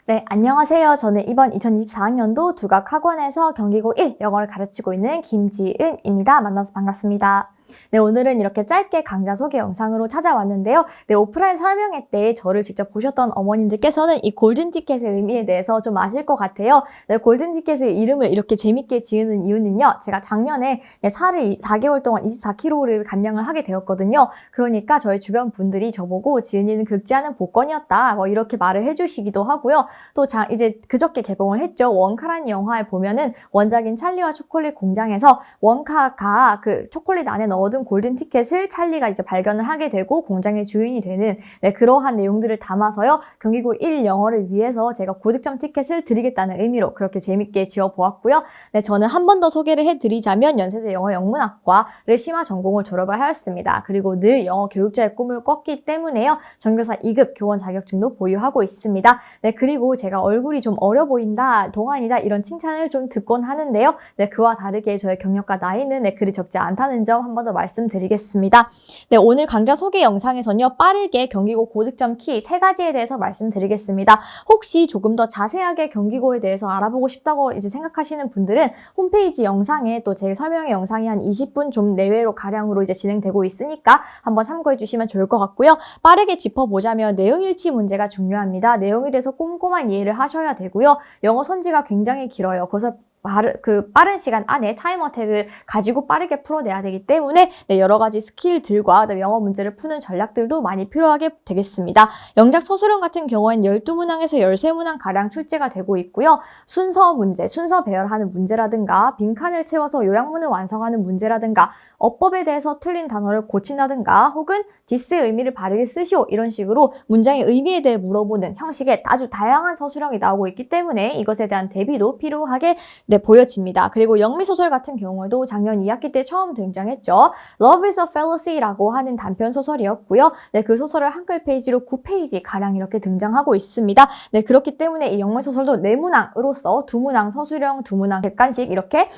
네, 안녕하세요. 저는 이번 2024학년도 두각학원에서 경기고 1 영어를 가르치고 있는 김지은입니다. 만나서 반갑습니다. 네, 오늘은 이렇게 짧게 강좌 소개 영상으로 찾아왔는데요. 네, 오프라인 설명회 때 저를 직접 보셨던 어머님들께서는 이 골든 티켓의 의미에 대해서 좀 아실 것 같아요. 네, 골든 티켓의 이름을 이렇게 재밌게 지으는 이유는요. 제가 작년에 살을 4개월 동안 24kg를 감량을 하게 되었거든요. 그러니까 저희 주변 분들이 저보고 지은이는 긁지 않은 복권이었다. 뭐 이렇게 말을 해주시기도 하고요. 또 이제 그저께 개봉을 했죠. 원카라는 영화에 보면은 원작인 찰리와 초콜릿 공장에서 원카가 그 초콜릿 안에 넣어둔 골든 티켓을 찰리가 이제 발견을 하게 되고 공장의 주인이 되는 그러한 내용들을 담아서요. 경기고 1 영어를 위해서 제가 고득점 티켓을 드리겠다는 의미로 그렇게 재밌게 지어보았고요. 네, 저는 한 번 더 소개를 해드리자면 연세대 영어 영문학과를 심화 전공을 졸업을 하였습니다. 그리고 늘 영어 교육자의 꿈을 꿨기 때문에요. 전교사 2급 교원 자격증도 보유하고 있습니다. 네, 그리고 제가 얼굴이 좀 어려 보인다, 동안이다 이런 칭찬을 좀 듣곤 하는데요. 네, 그와 다르게 저의 경력과 나이는 그리 적지 않다는 점 한 번 더 말씀드리겠습니다. 네, 오늘 강좌 소개 영상에서는요. 빠르게 경기고 고득점 키 3가지에 대해서 말씀드리겠습니다. 혹시 조금 더 자세하게 경기고에 대해서 알아보고 싶다고 이제 생각하시는 분들은 홈페이지 영상에 또 제 설명의 영상이 한 20분 좀 내외로 가량으로 이제 진행되고 있으니까 한번 참고해 주시면 좋을 것 같고요. 빠르게 짚어보자면 내용일치 문제가 중요합니다. 내용에 대해서 꼼꼼한 이해를 하셔야 되고요. 영어 선지가 굉장히 길어요. 그래서 빠른 시간 안에 타임 어택을 가지고 빠르게 풀어내야 되기 때문에 여러 가지 스킬들과 영어 문제를 푸는 전략들도 많이 필요하게 되겠습니다. 영작 서술형 같은 경우에는 12문항에서 13문항 가량 출제가 되고 있고요. 순서 문제, 순서 배열하는 문제라든가 빈칸을 채워서 요약문을 완성하는 문제라든가 어법에 대해서 틀린 단어를 고친다든가 혹은 디스의 의미를 바르게 쓰시오 이런 식으로 문장의 의미에 대해 물어보는 형식의 아주 다양한 서술형이 나오고 있기 때문에 이것에 대한 대비도 필요하게 보여집니다. 그리고 영미소설 같은 경우에도 작년 2학기 때 처음 등장했죠. Love is a Fallacy라고 하는 단편 소설이었고요. 그 소설을 한글 페이지로 9페이지 가량 이렇게 등장하고 있습니다. 그렇기 때문에 이 영미소설도 4문항으로서 2문항 서술형, 2문항 객관식 이렇게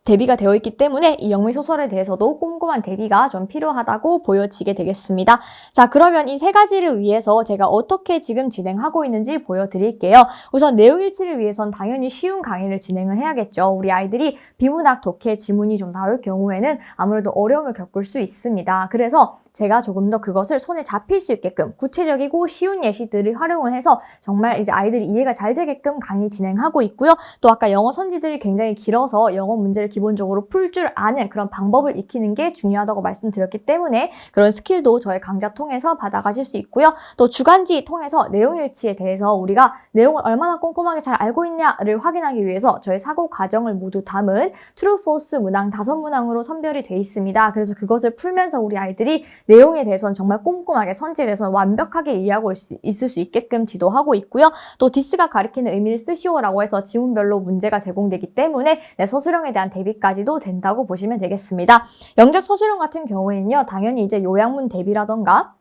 대비가 되어 있기 때문에 이 영미소설에 대해서도 꼼꼼한 대비가 좀 필요하다고 보여지게 되겠습니다. 자, 그러면 이 3가지를 위해서 제가 어떻게 지금 진행하고 있는지 보여드릴게요. 우선 내용일치를 위해선 당연히 쉬운 강의를 진행을 해야겠죠. 우리 아이들이 비문학, 독해, 지문이 좀 나올 경우에는 아무래도 어려움을 겪을 수 있습니다. 그래서 제가 조금 더 그것을 손에 잡힐 수 있게끔 구체적이고 쉬운 예시들을 활용을 해서 정말 이제 아이들이 이해가 잘 되게끔 강의 진행하고 있고요. 또 아까 영어 선지들이 굉장히 길어서 영어 문제를 기본적으로 풀 줄 아는 그런 방법을 익히는 게 중요하다고 말씀드렸기 때문에 그런 스킬도 저의 강좌 통해서 받아가실 수 있고요. 또 주간지 통해서 내용일치에 대해서 우리가 내용을 얼마나 꼼꼼하게 잘 알고 있냐를 확인하기 위해서 저의 사고 과정을 모두 담은 True, False 문항 5문항으로 선별이 돼 있습니다. 그래서 그것을 풀면서 우리 아이들이 내용에 대해서는 정말 꼼꼼하게 선지에 대해서는 완벽하게 이해하고 있을 수 있게끔 지도하고 있고요. 또 디스가 가리키는 의미를 쓰시오라고 해서 지문별로 문제가 제공되기 때문에 서술형에 대한 대비까지도 된다고 보시면 되겠습니다. 영작 서술형 같은 경우에는요. 당연히 이제 요약문 대비라던가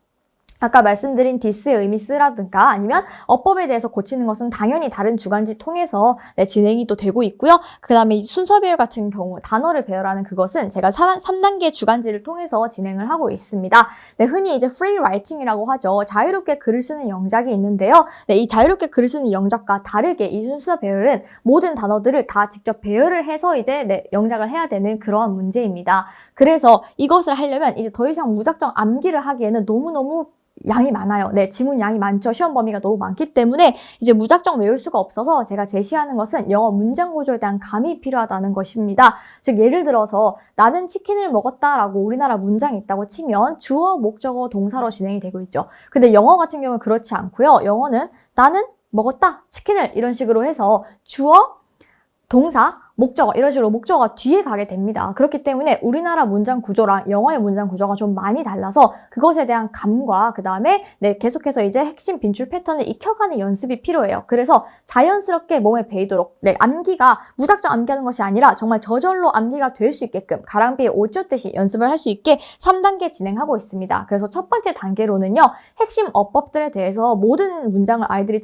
아까 말씀드린 디스의 의미 쓰라든가 아니면 어법에 대해서 고치는 것은 당연히 다른 주간지 통해서 진행이 또 되고 있고요. 그 다음에 순서 배열 같은 경우 단어를 배열하는 그것은 제가 3단계 주간지를 통해서 진행을 하고 있습니다. 흔히 이제 free writing이라고 하죠. 자유롭게 글을 쓰는 영작이 있는데요. 이 자유롭게 글을 쓰는 영작과 다르게 이 순서 배열은 모든 단어들을 다 직접 배열을 해서 이제 영작을 해야 되는 그러한 문제입니다. 그래서 이것을 하려면 이제 더 이상 무작정 암기를 하기에는 너무너무 양이 많아요. 지문 양이 많죠. 시험 범위가 너무 많기 때문에 이제 무작정 외울 수가 없어서 제가 제시하는 것은 영어 문장 구조에 대한 감이 필요하다는 것입니다. 즉 예를 들어서 나는 치킨을 먹었다라고 우리나라 문장이 있다고 치면 주어, 목적어, 동사로 진행이 되고 있죠. 근데 영어 같은 경우는 그렇지 않고요. 영어는 나는 먹었다, 치킨을 이런 식으로 해서 주어, 동사, 목적어 이런 식으로 목적어가 뒤에 가게 됩니다. 그렇기 때문에 우리나라 문장 구조랑 영어의 문장 구조가 좀 많이 달라서 그것에 대한 감과 그 다음에 계속해서 이제 핵심 빈출 패턴을 익혀가는 연습이 필요해요. 그래서 자연스럽게 몸에 배이도록 암기가 무작정 암기하는 것이 아니라 정말 저절로 암기가 될 수 있게끔 가랑비에 옷 젖듯이 연습을 할 수 있게 3단계 진행하고 있습니다. 그래서 첫 번째 단계로는요. 핵심 어법들에 대해서 모든 문장을 아이들이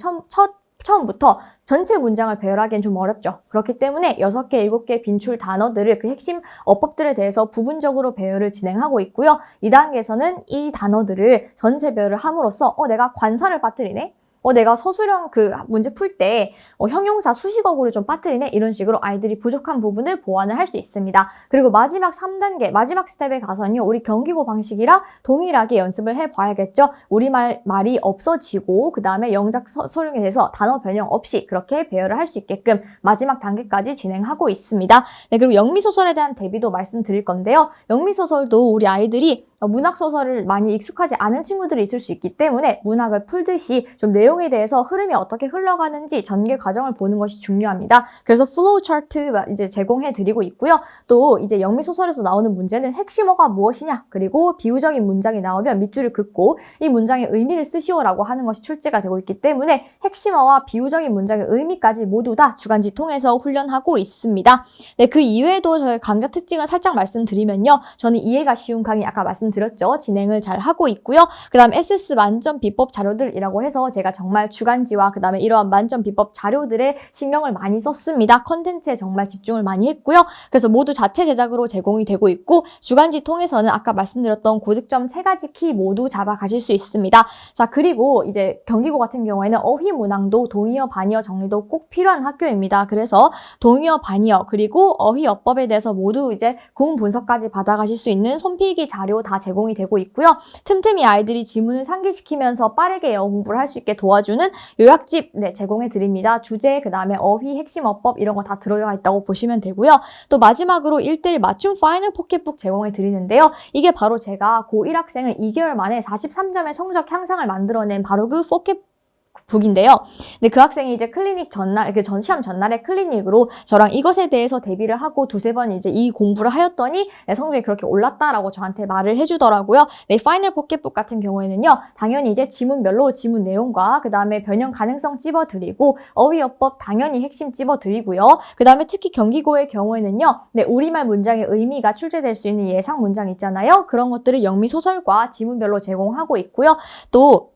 처음부터 전체 문장을 배열하기엔 좀 어렵죠. 그렇기 때문에 6개, 7개 빈출 단어들을 그 핵심 어법들에 대해서 부분적으로 배열을 진행하고 있고요. 2단계에서는 이 단어들을 전체 배열을 함으로써 내가 관사를 빠뜨리네? 내가 서술형 그 문제 풀 때 형용사 수식어구를 좀 빠뜨리네 이런 식으로 아이들이 부족한 부분을 보완을 할 수 있습니다. 그리고 마지막 3단계 마지막 스텝에 가서는요. 우리 경기고 방식이랑 동일하게 연습을 해봐야겠죠. 말이 없어지고 그 다음에 영작 서술형에 대해서 단어 변형 없이 그렇게 배열을 할 수 있게끔 마지막 단계까지 진행하고 있습니다. 네, 그리고 영미소설에 대한 대비도 말씀드릴 건데요. 영미소설도 우리 아이들이 문학소설을 많이 익숙하지 않은 친구들이 있을 수 있기 때문에 문학을 풀듯이 좀 내용에 대해서 흐름이 어떻게 흘러가는지 전개 과정을 보는 것이 중요합니다. 그래서 플로우 차트 이제 제공해 드리고 있고요. 또 이제 영미소설에서 나오는 문제는 핵심어가 무엇이냐 그리고 비유적인 문장이 나오면 밑줄을 긋고 이 문장의 의미를 쓰시오라고 하는 것이 출제가 되고 있기 때문에 핵심어와 비유적인 문장의 의미까지 모두 다 주간지 통해서 훈련하고 있습니다. 네, 그 이외에도 저희 강좌 특징을 살짝 말씀드리면요. 저는 이해가 쉬운 강의 아까 말씀드렸죠. 진행을 잘 하고 있고요. 그 다음 SS 만점 비법 자료들이라고 해서 제가 정말 주간지와 그 다음에 이러한 만점 비법 자료들에 신경을 많이 썼습니다. 컨텐츠에 정말 집중을 많이 했고요. 그래서 모두 자체 제작으로 제공이 되고 있고 주간지 통해서는 아까 말씀드렸던 고득점 3가지 키 모두 잡아가실 수 있습니다. 자, 그리고 이제 경기고 같은 경우에는 어휘 문항도 동의어, 반의어 정리도 꼭 필요한 학교입니다. 그래서 동의어, 반의어 그리고 어휘 어법에 대해서 모두 이제 구문 분석까지 받아가실 수 있는 손필기 자료 다 제공이 되고 있고요. 틈틈이 아이들이 지문을 상기시키면서 빠르게 영어 공부를 할 수 있게 도와주는 요약집 제공해 드립니다. 주제, 그 다음에 어휘, 핵심 어법 이런 거 다 들어가 있다고 보시면 되고요. 또 마지막으로 1:1 맞춤 파이널 포켓북 제공해 드리는데요. 이게 바로 제가 고1 학생을 2개월 만에 43점의 성적 향상을 만들어낸 바로 그 북인데요. 근데 그 학생이 이제 클리닉 전날, 시험 전날에 클리닉으로 저랑 이것에 대해서 대비를 하고 두세 번 이제 이 공부를 하였더니 성적이 그렇게 올랐다라고 저한테 말을 해주더라고요. 네, 파이널 포켓북 같은 경우에는요, 당연히 이제 지문별로 지문 내용과 그 다음에 변형 가능성 찝어드리고 어휘어법 당연히 핵심 찝어드리고요. 그 다음에 특히 경기고의 경우에는요, 네, 우리말 문장의 의미가 출제될 수 있는 예상 문장 있잖아요. 그런 것들을 영미 소설과 지문별로 제공하고 있고요. 또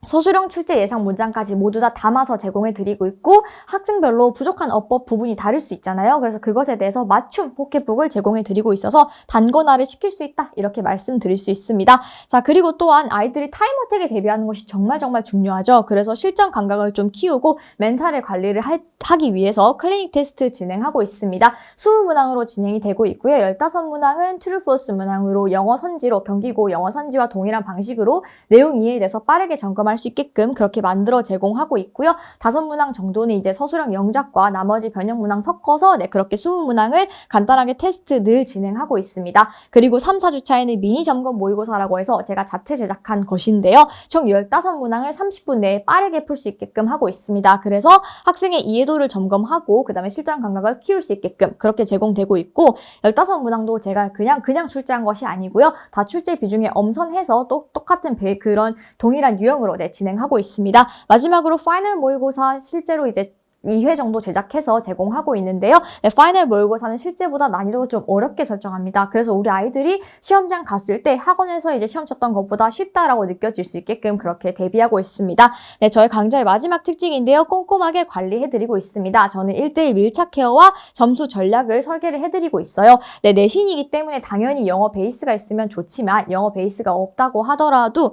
서술형 출제 예상 문장까지 모두 다 담아서 제공해 드리고 있고 학생별로 부족한 어법 부분이 다를 수 있잖아요. 그래서 그것에 대해서 맞춤 포켓북을 제공해 드리고 있어서 단권화를 시킬 수 있다 이렇게 말씀드릴 수 있습니다. 자, 그리고 또한 아이들이 타임어택에 대비하는 것이 정말 문화죠. 그래서 실전 감각을 좀 키우고 멘탈의 관리를 하기 위해서 클리닉 테스트 진행하고 있습니다. 20문항으로 진행이 되고 있고요. 15문항은 트루 폴스 문항으로 영어 선지로 경기고 영어 선지와 동일한 방식으로 내용 이해에 대해서 빠르게 점검할 수 있게끔 그렇게 만들어 제공하고 있고요. 5문항 정도는 이제 서술형 영작과 나머지 변형 문항 섞어서 그렇게 20문항을 간단하게 테스트 늘 진행하고 있습니다. 그리고 3, 4주차에는 미니 점검 모의고사라고 해서 제가 자체 제작한 것인데요. 총 15문항을 30분 내에 빠르게 풀 수 있게끔 하고 있습니다. 그래서 학생의 이해도를 점검하고 그 다음에 실전 감각을 키울 수 있게끔 그렇게 제공되고 있고 15문항도 제가 그냥 출제한 것이 아니고요. 다 출제 비중에 엄선해서 또 똑같은 그런 동일한 유형으로 진행하고 있습니다. 마지막으로 파이널 모의고사 실제로 이제 2회 정도 제작해서 제공하고 있는데요. 파이널 모의고사는 실제보다 난이도를 좀 어렵게 설정합니다. 그래서 우리 아이들이 시험장 갔을 때 학원에서 이제 시험 쳤던 것보다 쉽다라고 느껴질 수 있게끔 그렇게 대비하고 있습니다. 네, 저희 강좌의 마지막 특징인데요. 꼼꼼하게 관리해드리고 있습니다. 저는 1:1 밀착 케어와 점수 전략을 설계를 해드리고 있어요. 네, 내신이기 때문에 당연히 영어 베이스가 있으면 좋지만 영어 베이스가 없다고 하더라도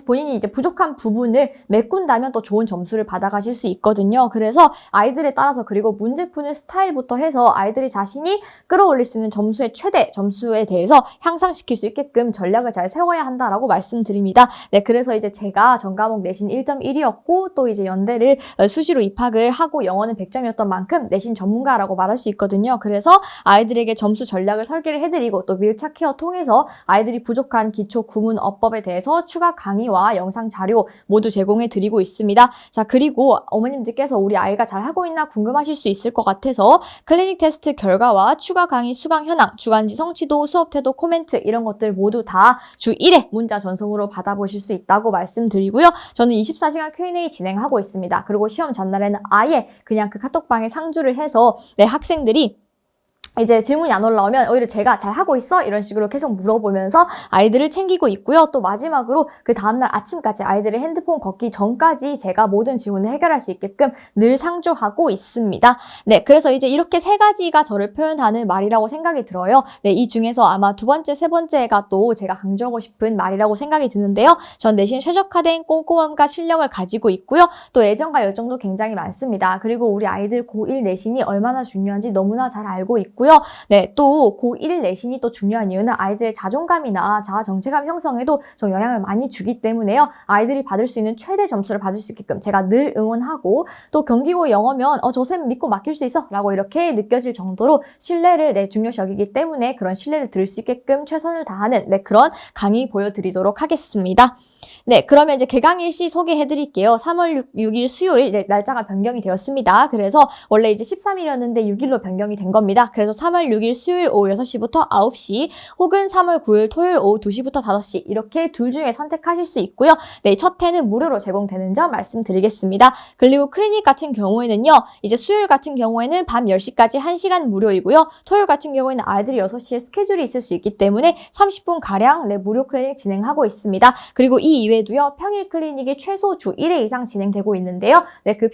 본인이 이제 부족한 부분을 메꾼다면 또 좋은 점수를 받아가실 수 있거든요. 그래서 아이들에 따라서 그리고 문제 푸는 스타일부터 해서 아이들이 자신이 끌어올릴 수 있는 점수의 최대 점수에 대해서 향상시킬 수 있게끔 전략을 잘 세워야 한다라고 말씀드립니다. 네, 그래서 이제 제가 전과목 내신 1.1이었고 또 이제 연대를 수시로 입학을 하고 영어는 100점이었던 만큼 내신 전문가라고 말할 수 있거든요. 그래서 아이들에게 점수 전략을 설계를 해드리고 또 밀착 케어 통해서 아이들이 부족한 기초 구문 어법에 대해서 추가 강의와 영상 자료 모두 제공해 드리고 있습니다. 자, 그리고 어머님들께서 우리 아이가 잘하고 있나 궁금하실 수 있을 것 같아서 클리닉 테스트 결과와 추가 강의 수강 현황, 주간지 성취도, 수업 태도, 코멘트 이런 것들 모두 다 주 1회 문자 전송으로 받아보실 수 있다고 말씀드리고요. 저는 24시간 Q&A 진행하고 있습니다. 그리고 시험 전날에는 아예 그냥 그 카톡방에 상주를 해서 학생들이 이제 질문이 안 올라오면 오히려 제가 잘 하고 있어? 이런 식으로 계속 물어보면서 아이들을 챙기고 있고요. 또 마지막으로 그 다음날 아침까지 아이들의 핸드폰 걷기 전까지 제가 모든 질문을 해결할 수 있게끔 늘 상주하고 있습니다. 네, 그래서 이제 이렇게 세 가지가 저를 표현하는 말이라고 생각이 들어요. 네, 이 중에서 아마 두 번째, 세 번째가 또 제가 강조하고 싶은 말이라고 생각이 드는데요. 전 내신 최적화된 꼼꼼함과 실력을 가지고 있고요. 또 애정과 열정도 굉장히 많습니다. 그리고 우리 아이들 고1 내신이 얼마나 중요한지 너무나 잘 알고 있고요. 네, 또 고1 내신이 또 중요한 이유는 아이들의 자존감이나 자아 정체감 형성에도 좀 영향을 많이 주기 때문에요. 아이들이 받을 수 있는 최대 점수를 받을 수 있게끔 제가 늘 응원하고 또 경기고 영어면 저 쌤 믿고 맡길 수 있어 라고 이렇게 느껴질 정도로 신뢰를 중요시 여기기 때문에 그런 신뢰를 들을 수 있게끔 최선을 다하는 그런 강의 보여드리도록 하겠습니다. 네, 그러면 이제 개강일시 소개해드릴게요. 3월 6일 수요일 날짜가 변경이 되었습니다. 그래서 원래 이제 13일이었는데 6일로 변경이 된 겁니다. 그래서 3월 6일 수요일 오후 6시부터 9시 혹은 3월 9일 토요일 오후 2시부터 5시 이렇게 둘 중에 선택하실 수 있고요. 네, 첫 회는 무료로 제공되는 점 말씀드리겠습니다. 그리고 클리닉 같은 경우에는요. 이제 수요일 같은 경우에는 밤 10시까지 1시간 무료이고요. 토요일 같은 경우에는 아이들이 6시에 스케줄이 있을 수 있기 때문에 30분가량 무료 클리닉 진행하고 있습니다. 그리고 이 이외에도요. 평일 클리닉이 최소 주 1회 이상 진행되고 있는데요. 네, 그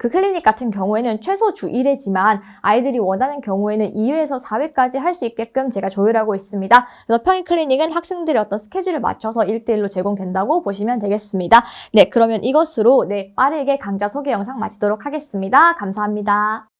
클리닉 같은 경우에는 최소 주 1회지만 아이들이 원하는 경우에는 2회에서 4회까지 할 수 있게끔 제가 조율하고 있습니다. 그래서 평일 클리닉은 학생들의 어떤 스케줄을 맞춰서 1대1로 제공된다고 보시면 되겠습니다. 네, 그러면 이것으로 빠르게 강좌 소개 영상 마치도록 하겠습니다. 감사합니다.